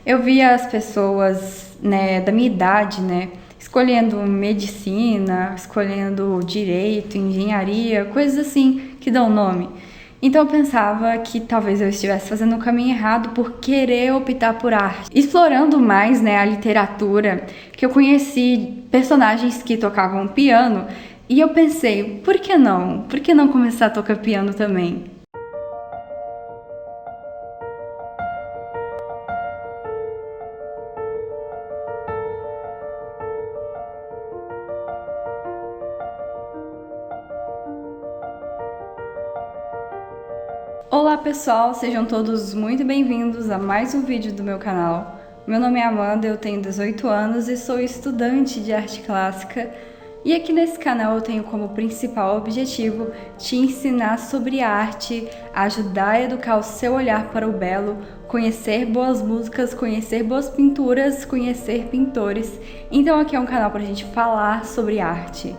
eu via as pessoas, né, da minha idade, né, escolhendo medicina, escolhendo direito, engenharia, coisas assim que dão nome. Então eu pensava que talvez eu estivesse fazendo o caminho errado por querer optar por arte. Explorando mais, né, a literatura, que eu conheci personagens que tocavam piano, e eu pensei, por que não? Por que não começar a tocar piano também? Olá pessoal, sejam todos muito bem-vindos a mais um vídeo do meu canal. Meu nome é Amanda, eu tenho 18 anos e sou estudante de arte clássica. E aqui nesse canal eu tenho como principal objetivo te ensinar sobre arte, ajudar a educar o seu olhar para o belo, conhecer boas músicas, conhecer boas pinturas, conhecer pintores. Então aqui é um canal para a gente falar sobre arte.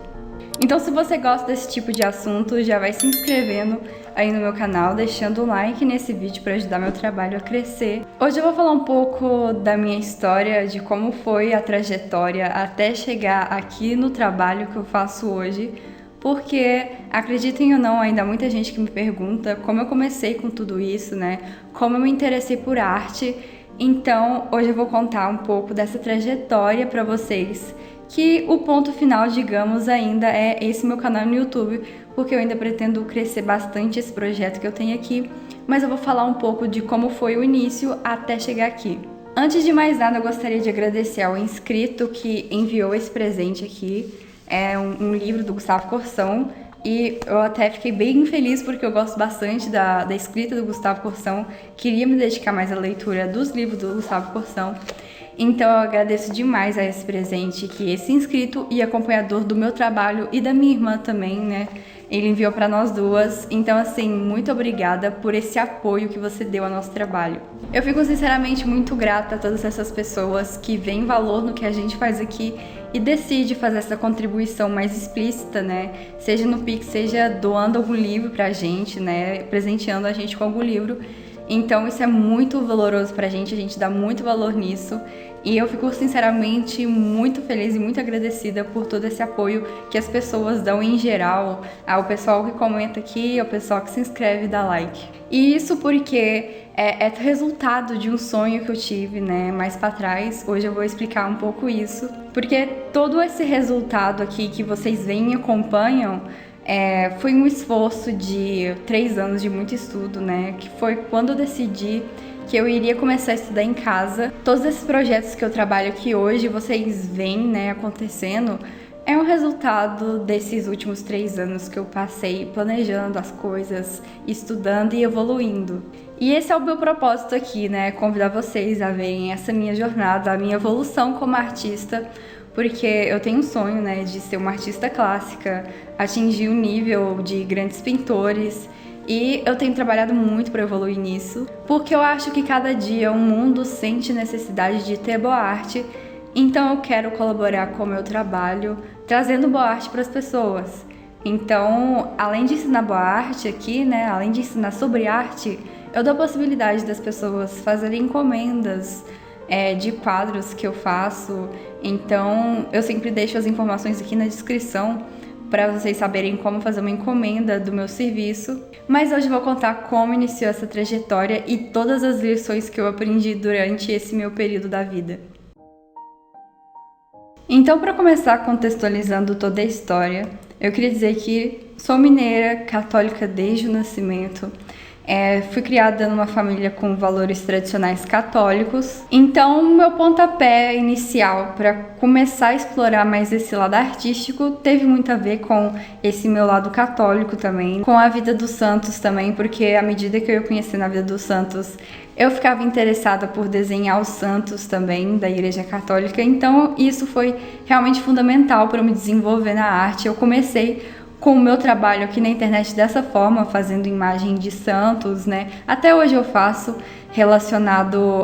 Então se você gosta desse tipo de assunto, já vai se inscrevendo aí no meu canal, deixando um like nesse vídeo para ajudar meu trabalho a crescer. Hoje eu vou falar um pouco da minha história, de como foi a trajetória até chegar aqui no trabalho que eu faço hoje, porque, acreditem ou não, ainda há muita gente que me pergunta como eu comecei com tudo isso, né? Como eu me interessei por arte. Então, hoje eu vou contar um pouco dessa trajetória para vocês, que o ponto final, digamos, ainda é esse meu canal no YouTube, porque eu ainda pretendo crescer bastante esse projeto que eu tenho aqui, mas eu vou falar um pouco de como foi o início até chegar aqui. Antes de mais nada, eu gostaria de agradecer ao inscrito que enviou esse presente aqui, é um livro do Gustavo Corsão, e eu até fiquei bem feliz porque eu gosto bastante da escrita do Gustavo Corsão, queria me dedicar mais à leitura dos livros do Gustavo Corsão. Então eu agradeço demais a esse presente que esse inscrito e acompanhador do meu trabalho e da minha irmã também, né? Ele enviou para nós duas. Então assim, muito obrigada por esse apoio que você deu ao nosso trabalho. Eu fico sinceramente muito grata a todas essas pessoas que veem valor no que a gente faz aqui e decide fazer essa contribuição mais explícita, né? Seja no Pix, seja doando algum livro pra gente, né? Presenteando a gente com algum livro. Então isso é muito valoroso pra gente, a gente dá muito valor nisso. E eu fico sinceramente muito feliz e muito agradecida por todo esse apoio que as pessoas dão em geral, ao pessoal que comenta aqui, ao pessoal que se inscreve e dá like. E isso porque é resultado de um sonho que eu tive, né, mais pra trás. Hoje eu vou explicar um pouco isso, porque todo esse resultado aqui que vocês veem e acompanham foi um esforço de 3 anos de muito estudo, né? Que foi quando eu decidi que eu iria começar a estudar em casa. Todos esses projetos que eu trabalho aqui hoje, vocês veem, né, acontecendo, é um resultado desses últimos 3 anos que eu passei planejando as coisas, estudando e evoluindo. E esse é o meu propósito aqui, né? Convidar vocês a verem essa minha jornada, a minha evolução como artista, porque eu tenho um sonho, né, de ser uma artista clássica, atingir o nível de grandes pintores, e eu tenho trabalhado muito para evoluir nisso, porque eu acho que cada dia o mundo sente necessidade de ter boa arte, então eu quero colaborar com o meu trabalho, trazendo boa arte para as pessoas. Então, além de ensinar boa arte aqui, né, além de ensinar sobre arte, eu dou a possibilidade das pessoas fazerem encomendas, de quadros que eu faço. Então eu sempre deixo as informações aqui na descrição para vocês saberem como fazer uma encomenda do meu serviço. Mas hoje eu vou contar como iniciou essa trajetória e todas as lições que eu aprendi durante esse meu período da vida. Então, para começar contextualizando toda a história, eu queria dizer que sou mineira, católica desde o nascimento. Fui criada numa família com valores tradicionais católicos, então meu pontapé inicial para começar a explorar mais esse lado artístico teve muito a ver com esse meu lado católico também, com a vida dos santos também, porque à medida que eu ia conhecendo a vida dos santos, eu ficava interessada por desenhar os santos também da Igreja Católica, então isso foi realmente fundamental para eu me desenvolver na arte. Eu comecei com o meu trabalho aqui na internet dessa forma, fazendo imagem de santos, né? Até hoje eu faço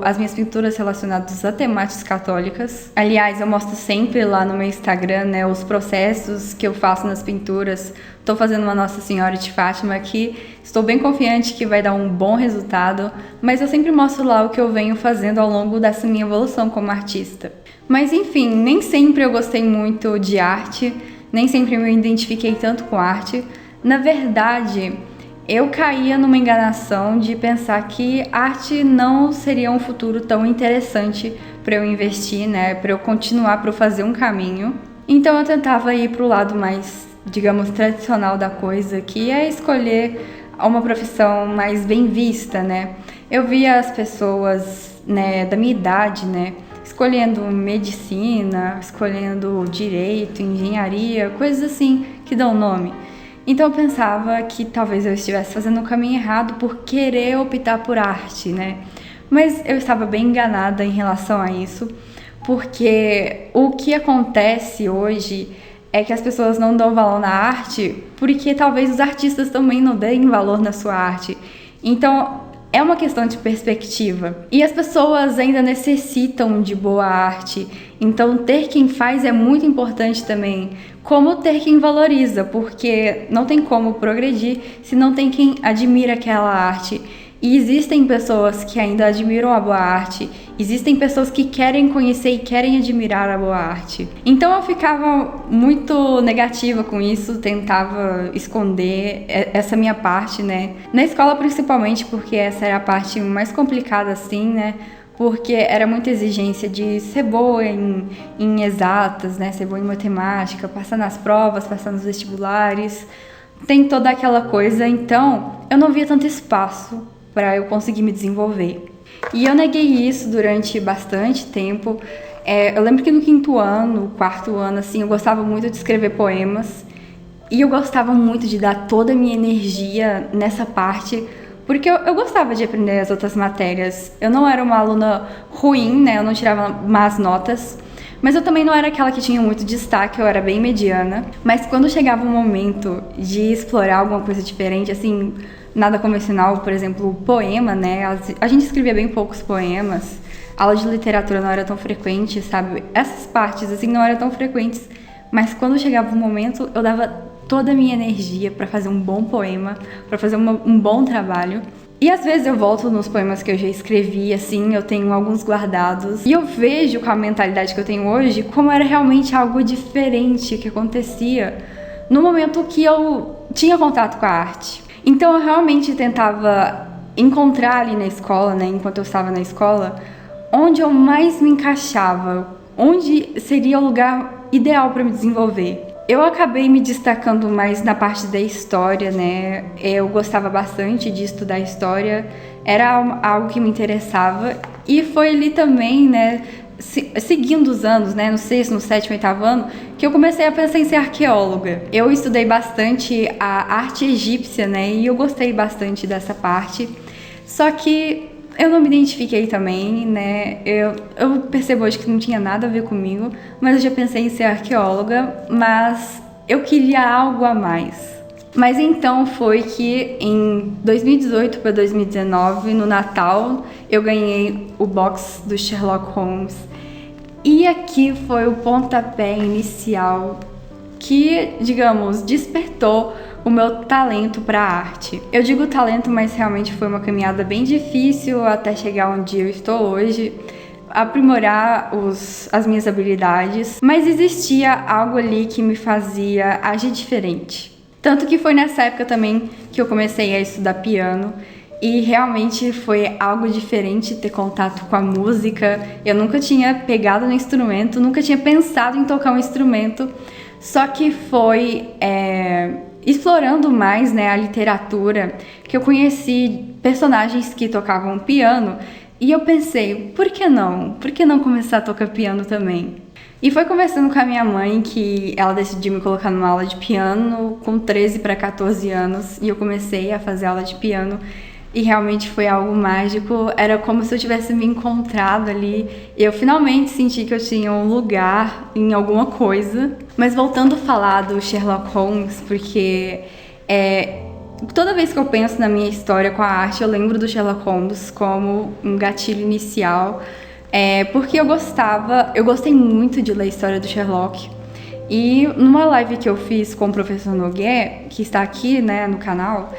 as minhas pinturas relacionadas a temáticas católicas. Aliás, eu mostro sempre lá no meu Instagram, né, os processos que eu faço nas pinturas. Estou fazendo uma Nossa Senhora de Fátima aqui, estou bem confiante que vai dar um bom resultado, mas eu sempre mostro lá o que eu venho fazendo ao longo dessa minha evolução como artista. Mas enfim, nem sempre eu gostei muito de arte, nem sempre eu me identifiquei tanto com arte. Na verdade, eu caía numa enganação de pensar que arte não seria um futuro tão interessante para eu investir, né? Para eu continuar, para eu fazer um caminho. Então eu tentava ir para o lado mais, digamos, tradicional da coisa, que é escolher uma profissão mais bem vista, né? Eu via as pessoas, né, da minha idade, né, escolhendo medicina, escolhendo direito, engenharia, coisas assim que dão nome. Então eu pensava que talvez eu estivesse fazendo o caminho errado por querer optar por arte, né? Mas eu estava bem enganada em relação a isso, porque o que acontece hoje é que as pessoas não dão valor na arte porque talvez os artistas também não deem valor na sua arte. Então é uma questão de perspectiva. E as pessoas ainda necessitam de boa arte. Então ter quem faz é muito importante também. Como ter quem valoriza, porque não tem como progredir se não tem quem admira aquela arte. E existem pessoas que ainda admiram a boa arte, existem pessoas que querem conhecer e querem admirar a boa arte. Então eu ficava muito negativa com isso, tentava esconder essa minha parte, né? Na escola principalmente, porque essa era a parte mais complicada assim, né? Porque era muita exigência de ser boa em exatas, né? Ser boa em matemática, passar nas provas, passar nos vestibulares. Tem toda aquela coisa, então eu não via tanto espaço para eu conseguir me desenvolver. E eu neguei isso durante bastante tempo. Eu lembro que no 5º ano, 4º ano, assim, eu gostava muito de escrever poemas. E eu gostava muito de dar toda a minha energia nessa parte, porque eu gostava de aprender as outras matérias. Eu não era uma aluna ruim, né? Eu não tirava más notas. Mas eu também não era aquela que tinha muito destaque, eu era bem mediana. Mas quando chegava o momento de explorar alguma coisa diferente, assim, nada convencional, por exemplo, poema, né? A gente escrevia bem poucos poemas. A aula de literatura não era tão frequente, sabe? Essas partes, assim, não eram tão frequentes. Mas quando chegava o momento, eu dava toda a minha energia para fazer um bom poema, para fazer um bom trabalho. E às vezes eu volto nos poemas que eu já escrevi, assim, eu tenho alguns guardados. E eu vejo com a mentalidade que eu tenho hoje, como era realmente algo diferente que acontecia no momento que eu tinha contato com a arte. Então eu realmente tentava encontrar ali na escola, né, enquanto eu estava na escola, onde eu mais me encaixava, onde seria o lugar ideal para me desenvolver. Eu acabei me destacando mais na parte da história, né? Eu gostava bastante de estudar história, era algo que me interessava. E foi ali também, né, seguindo os anos, né, no 6º, no 7º, 8º ano, que eu comecei a pensar em ser arqueóloga. Eu estudei bastante a arte egípcia, né, e eu gostei bastante dessa parte. Só que eu não me identifiquei também, né? Eu percebo hoje que não tinha nada a ver comigo, mas eu já pensei em ser arqueóloga, mas eu queria algo a mais. Mas então foi que em 2018 para 2019, no Natal, eu ganhei o box do Sherlock Holmes. E aqui foi o pontapé inicial que, digamos, despertou o meu talento para a arte. Eu digo talento, mas realmente foi uma caminhada bem difícil até chegar onde eu estou hoje, aprimorar as minhas habilidades, mas existia algo ali que me fazia agir diferente. Tanto que foi nessa época também que eu comecei a estudar piano. E realmente foi algo diferente ter contato com a música. Eu nunca tinha pegado no instrumento, nunca tinha pensado em tocar um instrumento. Só que foi explorando mais, né, a literatura que eu conheci personagens que tocavam piano. E eu pensei, por que não? Por que não começar a tocar piano também? E foi conversando com a minha mãe que ela decidiu me colocar numa aula de piano com 13 para 14 anos. E eu comecei a fazer aula de piano. e realmente foi algo mágico. Era como se eu tivesse me encontrado ali. Eu finalmente senti que eu tinha um lugar em alguma coisa. Mas voltando a falar do Sherlock Holmes, porque toda vez que eu penso na minha história com a arte, eu lembro do Sherlock Holmes como um gatilho inicial. Porque eu gostei muito de ler a história do Sherlock. E numa live que eu fiz com o professor Noguet, que está aqui, né, no canal,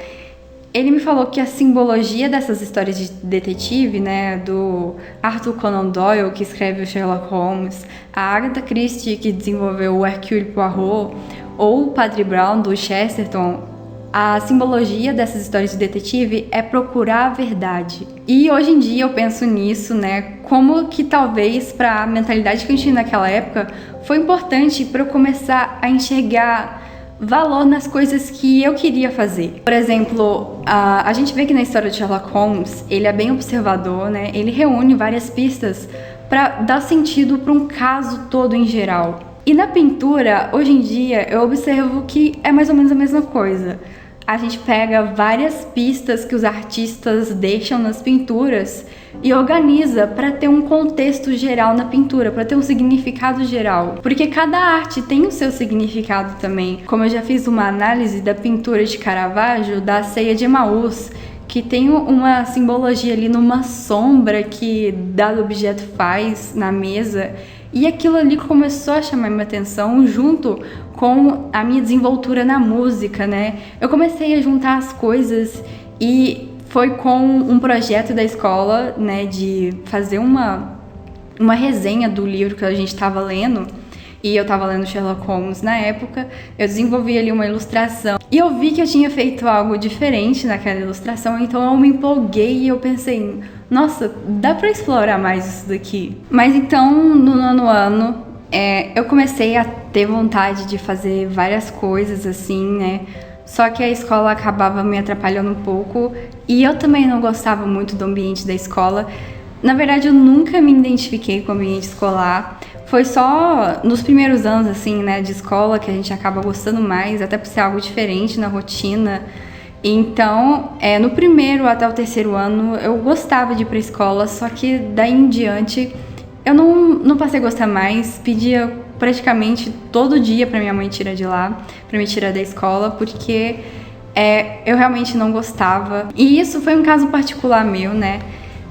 ele me falou que a simbologia dessas histórias de detetive, né, do Arthur Conan Doyle, que escreve o Sherlock Holmes, a Agatha Christie, que desenvolveu o Hercule Poirot, ou o Padre Brown, do Chesterton, a simbologia dessas histórias de detetive é procurar a verdade. E hoje em dia eu penso nisso, né, como que talvez para a mentalidade que eu tinha naquela época foi importante para eu começar a enxergar valor nas coisas que eu queria fazer. Por exemplo, a gente vê que na história de Sherlock Holmes, ele é bem observador, né? Ele reúne várias pistas para dar sentido para um caso todo em geral. E na pintura, hoje em dia, eu observo que é mais ou menos a mesma coisa. A gente pega várias pistas que os artistas deixam nas pinturas e organiza para ter um contexto geral na pintura, para ter um significado geral. Porque cada arte tem o seu significado também. Como eu já fiz uma análise da pintura de Caravaggio, da Ceia de Emaús, que tem uma simbologia ali numa sombra que dado objeto faz na mesa. E aquilo ali começou a chamar minha atenção junto com a minha desenvoltura na música, né? Eu comecei a juntar as coisas e foi com um projeto da escola, né, de fazer uma resenha do livro que a gente estava lendo. E eu estava lendo Sherlock Holmes na época, eu desenvolvi ali uma ilustração. E eu vi que eu tinha feito algo diferente naquela ilustração, então eu me empolguei e eu pensei, nossa, dá pra explorar mais isso daqui. Mas então, no nono ano, eu comecei a ter vontade de fazer várias coisas assim, né? Só que a escola acabava me atrapalhando um pouco e eu também não gostava muito do ambiente da escola. Na verdade, eu nunca me identifiquei com o ambiente escolar. Foi só nos primeiros anos, assim, né, de escola que a gente acaba gostando mais, até por ser algo diferente na rotina. Então, no primeiro até o terceiro ano, eu gostava de ir pra escola, só que daí em diante eu não passei a gostar mais, pedia praticamente todo dia pra minha mãe tirar de lá, pra me tirar da escola, porque eu realmente não gostava. E isso foi um caso particular meu, né,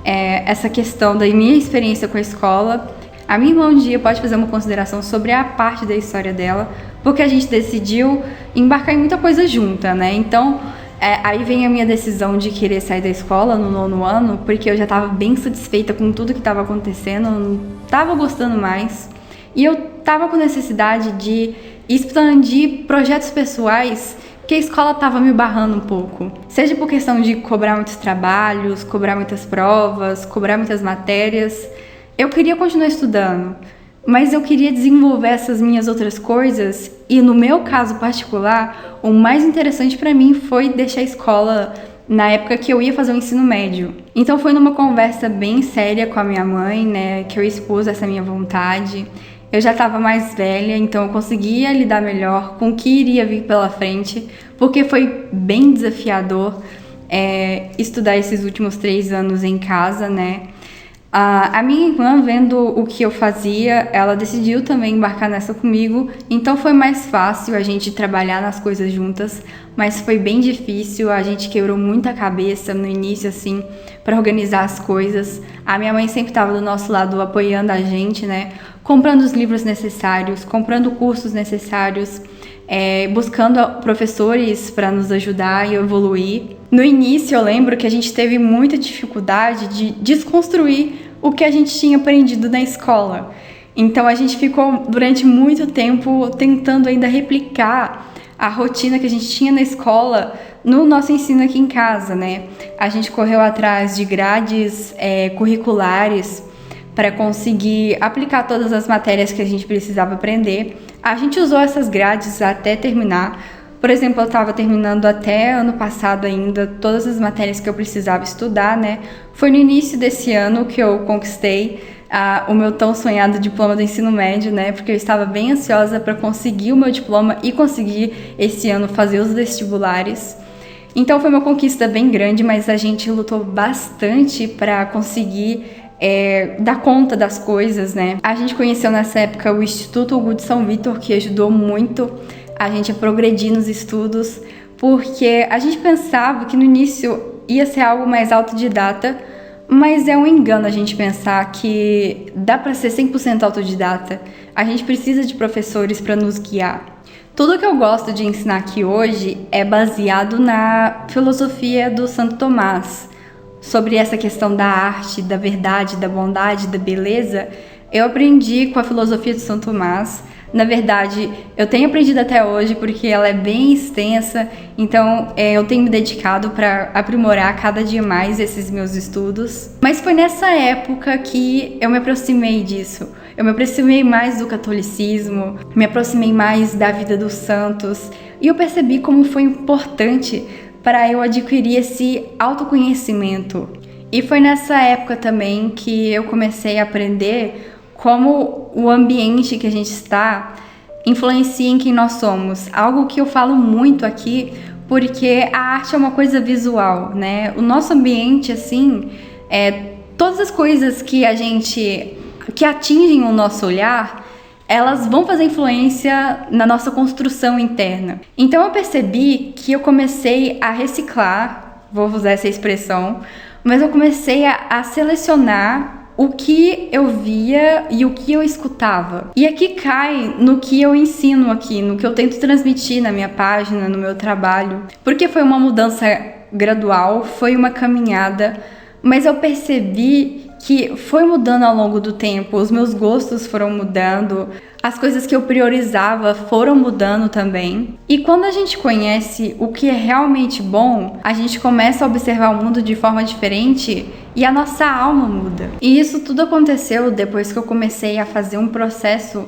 essa questão da minha experiência com a escola. A minha irmã um dia pode fazer uma consideração sobre a parte da história dela, porque a gente decidiu embarcar em muita coisa junta, né? Então, aí vem a minha decisão de querer sair da escola no nono ano, porque eu já estava bem satisfeita com tudo que estava acontecendo, não estava gostando mais. E eu estava com necessidade de expandir projetos pessoais que a escola estava me barrando um pouco. Seja por questão de cobrar muitos trabalhos, cobrar muitas provas, cobrar muitas matérias. Eu queria continuar estudando, mas eu queria desenvolver essas minhas outras coisas e no meu caso particular, o mais interessante para mim foi deixar a escola na época que eu ia fazer o ensino médio. Então foi numa conversa bem séria com a minha mãe, né, que eu expus essa minha vontade. Eu já estava mais velha, então eu conseguia lidar melhor com o que iria vir pela frente, porque foi bem desafiador estudar esses últimos 3 anos em casa, né. A minha irmã, vendo o que eu fazia, ela decidiu também embarcar nessa comigo, então foi mais fácil a gente trabalhar nas coisas juntas, mas foi bem difícil, a gente quebrou muita cabeça no início, assim, para organizar as coisas. A minha mãe sempre estava do nosso lado apoiando a gente, né, comprando os livros necessários, comprando cursos necessários, buscando professores para nos ajudar e evoluir. No início eu lembro que a gente teve muita dificuldade de desconstruir o que a gente tinha aprendido na escola. Então a gente ficou durante muito tempo tentando ainda replicar a rotina que a gente tinha na escola no nosso ensino aqui em casa, né? A gente correu atrás de grades curriculares para conseguir aplicar todas as matérias que a gente precisava aprender. A gente usou essas grades até terminar. Por exemplo, eu estava terminando até ano passado ainda todas as matérias que eu precisava estudar, né? Foi no início desse ano que eu conquistei o meu tão sonhado diploma do ensino médio, né? Porque eu estava bem ansiosa para conseguir o meu diploma e conseguir esse ano fazer os vestibulares. Então foi uma conquista bem grande, mas a gente lutou bastante para conseguir dar conta das coisas, né? A gente conheceu nessa época o Instituto Hugo de São Vitor, que ajudou muito a gente a progredir nos estudos, porque a gente pensava que no início ia ser algo mais autodidata, mas é um engano a gente pensar que dá para ser 100% autodidata. A gente precisa de professores para nos guiar. Tudo que eu gosto de ensinar aqui hoje é baseado na filosofia do Santo Tomás. Sobre essa questão da arte, da verdade, da bondade, da beleza, eu aprendi com a filosofia de Santo Tomás. Na verdade, eu tenho aprendido até hoje porque ela é bem extensa, então eu tenho me dedicado para aprimorar cada dia mais esses meus estudos. Mas foi nessa época que eu me aproximei disso. Eu me aproximei mais do catolicismo, me aproximei mais da vida dos santos e eu percebi como foi importante para eu adquirir esse autoconhecimento. E foi nessa época também que eu comecei a aprender como o ambiente que a gente está influencia em quem nós somos. Algo que eu falo muito aqui, porque a arte é uma coisa visual, né? O nosso ambiente, assim, todas as coisas que que atingem o nosso olhar, elas vão fazer influência na nossa construção interna. Então eu percebi que eu comecei a reciclar, vou usar essa expressão, mas eu comecei a selecionar o que eu via e o que eu escutava. E aqui cai no que eu ensino aqui, no que eu tento transmitir na minha página, no meu trabalho. Porque foi uma mudança gradual, foi uma caminhada, mas eu percebi que foi mudando ao longo do tempo, os meus gostos foram mudando, as coisas que eu priorizava foram mudando também. E quando a gente conhece o que é realmente bom, a gente começa a observar o mundo de forma diferente e a nossa alma muda. E isso tudo aconteceu depois que eu comecei a fazer um processo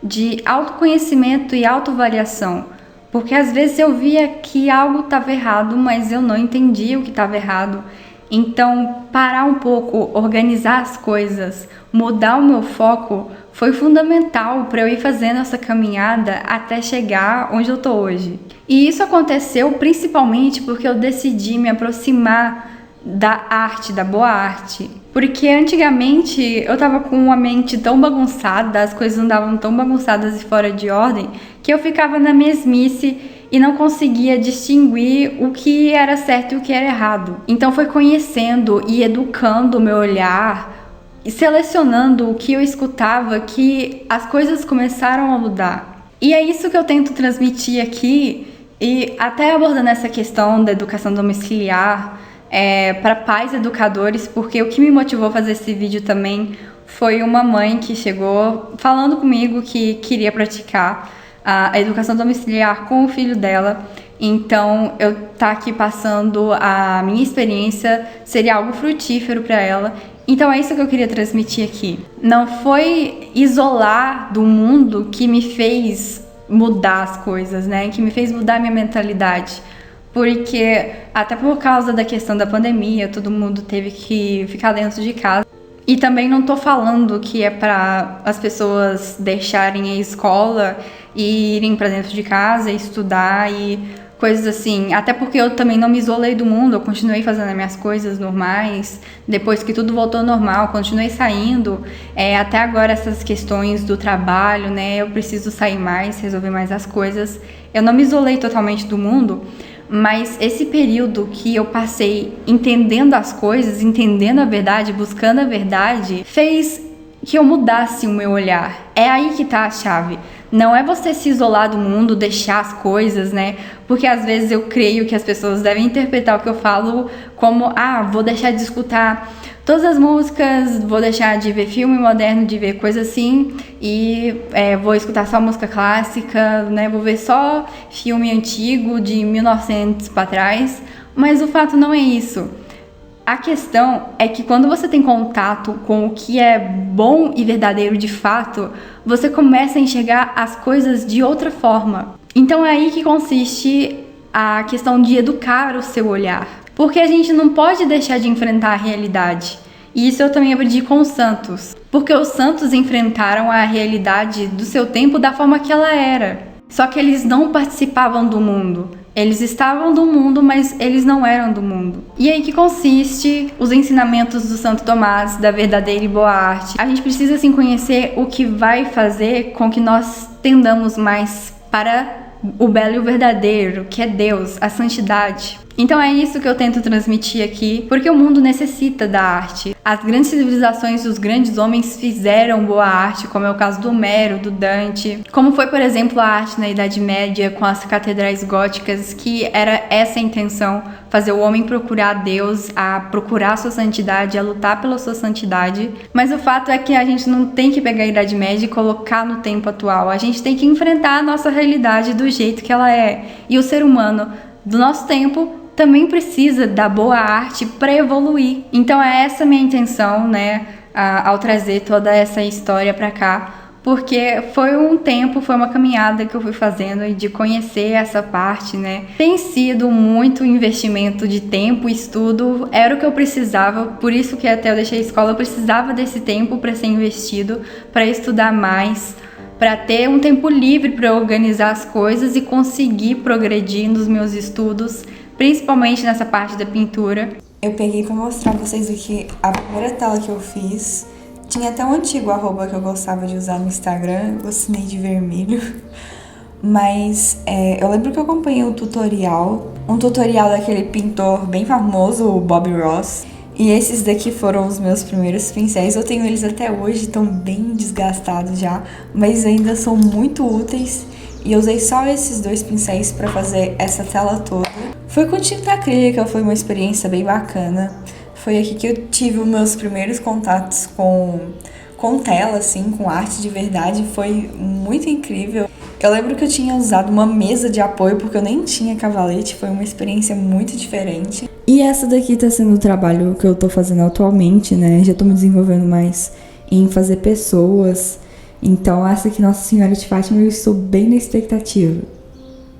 de autoconhecimento e autoavaliação. Porque às vezes eu via que algo estava errado, mas eu não entendia o que estava errado. Então, parar um pouco, organizar as coisas, mudar o meu foco foi fundamental para eu ir fazendo essa caminhada até chegar onde eu tô hoje. E isso aconteceu principalmente porque eu decidi me aproximar da arte, da boa arte. Porque antigamente eu tava com uma mente tão bagunçada, as coisas andavam tão bagunçadas e fora de ordem, que eu ficava na mesmice e não conseguia distinguir o que era certo e o que era errado. Então foi conhecendo e educando o meu olhar e selecionando o que eu escutava que as coisas começaram a mudar. E é isso que eu tento transmitir aqui, e até abordando essa questão da educação domiciliar para pais educadores, porque o que me motivou a fazer esse vídeo também foi uma mãe que chegou falando comigo que queria praticar a educação domiciliar com o filho dela. Então, eu estar aqui passando a minha experiência seria algo frutífero para ela. Então, é isso que eu queria transmitir aqui. Não foi isolar do mundo que me fez mudar as coisas, né? Que me fez mudar a minha mentalidade. Porque, até por causa da questão da pandemia, todo mundo teve que ficar dentro de casa. E também não tô falando que é para as pessoas deixarem a escola e irem para dentro de casa, estudar e coisas assim. Até porque eu também não me isolei do mundo, eu continuei fazendo as minhas coisas normais. Depois que tudo voltou ao normal, continuei saindo. Até agora essas questões do trabalho, né? Eu preciso sair mais, resolver mais as coisas. Eu não me isolei totalmente do mundo, mas esse período que eu passei entendendo as coisas, entendendo a verdade, buscando a verdade, fez que eu mudasse o meu olhar. É aí que tá a chave. Não é você se isolar do mundo, deixar as coisas, né? Porque às vezes eu creio que as pessoas devem interpretar o que eu falo como, vou deixar de escutar todas as músicas, vou deixar de ver filme moderno, de ver coisa assim, e vou escutar só música clássica, né? Vou ver só filme antigo de 1900 para trás. Mas o fato não é isso. A questão é que quando você tem contato com o que é bom e verdadeiro de fato, você começa a enxergar as coisas de outra forma. Então é aí que consiste a questão de educar o seu olhar. Porque a gente não pode deixar de enfrentar a realidade. E isso eu também aprendi com os santos. Porque os santos enfrentaram a realidade do seu tempo da forma que ela era. Só que eles não participavam do mundo. Eles estavam do mundo, mas eles não eram do mundo. E aí que consiste os ensinamentos do Santo Tomás, da verdadeira e boa arte. A gente precisa, assim, conhecer o que vai fazer com que nós tendamos mais para o belo e o verdadeiro, que é Deus, a santidade. Então é isso que eu tento transmitir aqui, porque o mundo necessita da arte. As grandes civilizações e os grandes homens fizeram boa arte, como é o caso do Homero, do Dante, como foi, por exemplo, a arte na Idade Média com as catedrais góticas, que era essa a intenção, fazer o homem procurar Deus, a procurar a sua santidade, a lutar pela sua santidade. Mas o fato é que a gente não tem que pegar a Idade Média e colocar no tempo atual. A gente tem que enfrentar a nossa realidade do jeito que ela é. E o ser humano do nosso tempo também precisa da boa arte para evoluir. Então é essa minha intenção, né, ao trazer toda essa história para cá, porque foi um tempo, foi uma caminhada que eu fui fazendo e de conhecer essa parte, né. Tem sido muito investimento de tempo, estudo, era o que eu precisava, por isso que até eu deixei a escola, eu precisava desse tempo para ser investido, para estudar mais, para ter um tempo livre para organizar as coisas e conseguir progredir nos meus estudos, principalmente nessa parte da pintura. Eu peguei pra mostrar pra vocês aqui a primeira tela que eu fiz. Tinha até um antigo arroba que eu gostava de usar no Instagram, eu assinei de vermelho. Mas eu lembro que eu acompanhei um tutorial daquele pintor bem famoso, o Bob Ross. E esses daqui foram os meus primeiros pincéis. Eu tenho eles até hoje, estão bem desgastados já, mas ainda são muito úteis. E eu usei só esses 2 pincéis para fazer essa tela toda. Foi com tinta acrílica, foi uma experiência bem bacana. Foi aqui que eu tive os meus primeiros contatos com tela, assim, com arte de verdade. Foi muito incrível. Eu lembro que eu tinha usado uma mesa de apoio porque eu nem tinha cavalete. Foi uma experiência muito diferente. E essa daqui tá sendo o trabalho que eu tô fazendo atualmente, né? Já tô me desenvolvendo mais em fazer pessoas. Então essa aqui, Nossa Senhora de Fátima, eu estou bem na expectativa.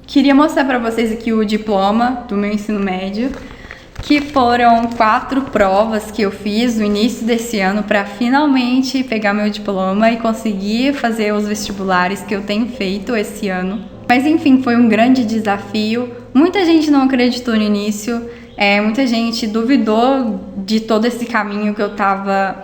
Queria mostrar para vocês aqui o diploma do meu ensino médio, que foram 4 provas que eu fiz no início desse ano para finalmente pegar meu diploma e conseguir fazer os vestibulares que eu tenho feito esse ano. Mas enfim, foi um grande desafio. Muita gente não acreditou no início, muita gente duvidou de todo esse caminho que eu estava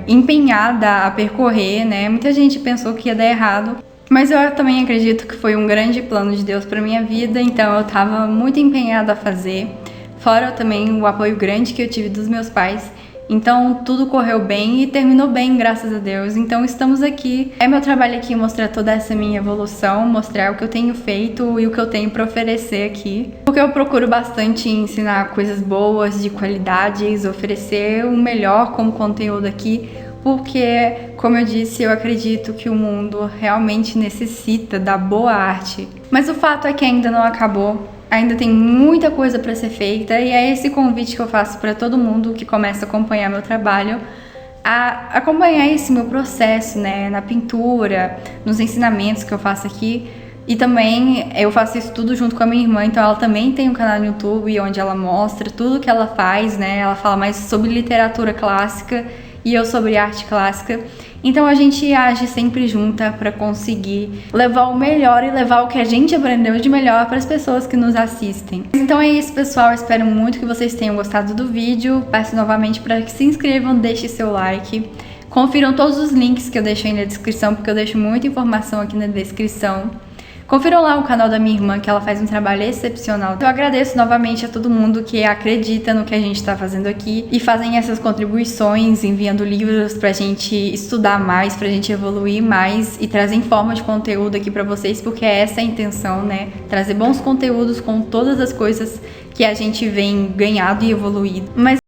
empenhada a percorrer, né? Muita gente pensou que ia dar errado. Mas eu também acredito que foi um grande plano de Deus para minha vida, então eu estava muito empenhada a fazer. Fora também o apoio grande que eu tive dos meus pais. Então tudo correu bem e terminou bem, graças a Deus. Então estamos aqui. É meu trabalho aqui mostrar toda essa minha evolução, mostrar o que eu tenho feito e o que eu tenho para oferecer aqui. Porque eu procuro bastante ensinar coisas boas, de qualidades, oferecer o melhor como conteúdo aqui. Porque, como eu disse, eu acredito que o mundo realmente necessita da boa arte. Mas o fato é que ainda não acabou. Ainda tem muita coisa para ser feita e é esse convite que eu faço para todo mundo que começa a acompanhar meu trabalho, a acompanhar esse meu processo, né, na pintura, nos ensinamentos que eu faço aqui. E também eu faço isso tudo junto com a minha irmã, então ela também tem um canal no YouTube onde ela mostra tudo que ela faz, né? Ela fala mais sobre literatura clássica e eu sobre arte clássica. Então a gente age sempre junta para conseguir levar o melhor e levar o que a gente aprendeu de melhor para as pessoas que nos assistem. Então é isso, pessoal, eu espero muito que vocês tenham gostado do vídeo. Peço novamente para que se inscrevam, deixem seu like. Confiram todos os links que eu deixo aí na descrição, porque eu deixo muita informação aqui na descrição. Confiram lá o canal da minha irmã, que ela faz um trabalho excepcional. Eu agradeço novamente a todo mundo que acredita no que a gente está fazendo aqui e fazem essas contribuições, enviando livros pra gente estudar mais, pra gente evoluir mais e trazem forma de conteúdo aqui pra vocês, porque essa é a intenção, né? Trazer bons conteúdos com todas as coisas que a gente vem ganhado e evoluído. Mas